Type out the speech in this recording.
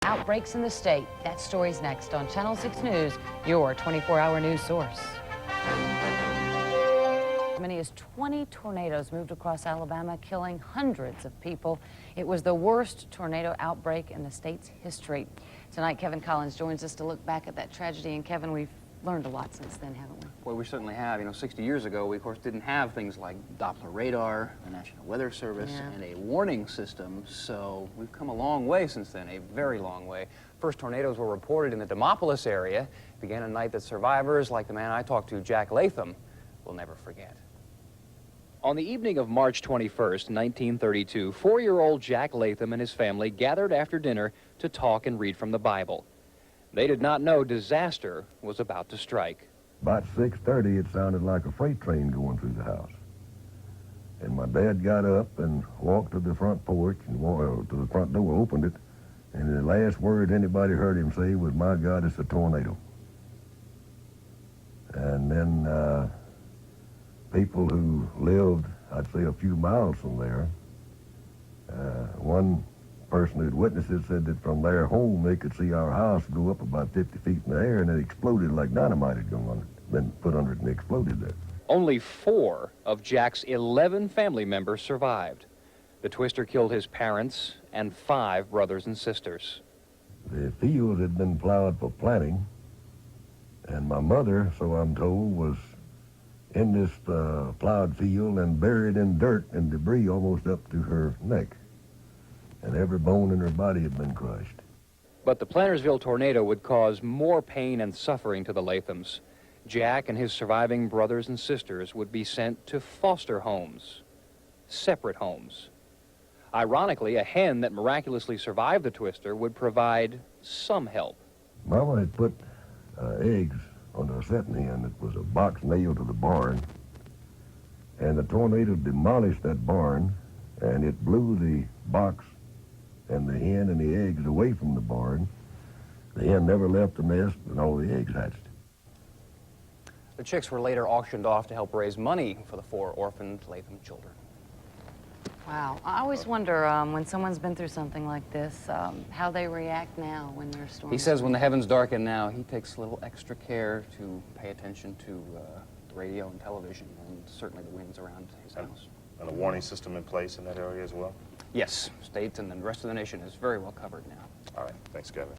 Outbreaks in the state. That story's next on Channel 6 News, your 24-hour news source. As many as 20 tornadoes moved across Alabama, killing hundreds of people. It was the worst tornado outbreak in the state's history. Tonight, Kevin Collins joins us to look back at that tragedy. And Kevin, we've learned a lot since then, haven't we? Well, we certainly have. You know, 60 years ago, we, of course, didn't have things like Doppler radar, the National Weather Service, and a warning system, so we've come a long way since then, a very long way. First tornadoes were reported in the Demopolis area. It began a night that survivors, like the man I talked to, Jack Latham, will never forget. On the evening of March 21st, 1932, 4-year-old Jack Latham and his family gathered after dinner to talk and read from the Bible. They did not know disaster was about to strike. About 6:30, it sounded like a freight train going through the house. And my dad got up and walked to the front porch and to the front door, opened it, and the last word anybody heard him say was, "My God, it's a tornado." And then people who lived, I'd say, a few miles from there, one person who'd witnessed it said that from their home they could see our house go up about 50 feet in the air, and it exploded like dynamite had gone on it, been put under it and exploded there. Only 4 of Jack's 11 family members survived. The twister killed his parents and 5 brothers and sisters. The fields had been plowed for planting, and my mother, so I'm told, was in this plowed field and buried in dirt and debris almost up to her neck. And every bone in her body had been crushed. But the Plantersville tornado would cause more pain and suffering to the Lathams. Jack and his surviving brothers and sisters would be sent to foster homes, separate homes. Ironically, a hen that miraculously survived the twister would provide some help. Mama had put eggs on a setting hen that was a box nailed to the barn, and the tornado demolished that barn, and it blew the box and the hen and the eggs away from the barn. The hen never left the nest, and all the eggs hatched. The chicks were later auctioned off to help raise money for the 4 orphaned Latham children. Wow. I always wonder, when someone's been through something like this, how they react now when there's storms. He says when the heavens darken now, he takes a little extra care to pay attention to the radio and television, and certainly the winds around his house. And a warning system in place in that area as well? Yes, state and the rest of the nation is very well covered now. All right, thanks, Kevin.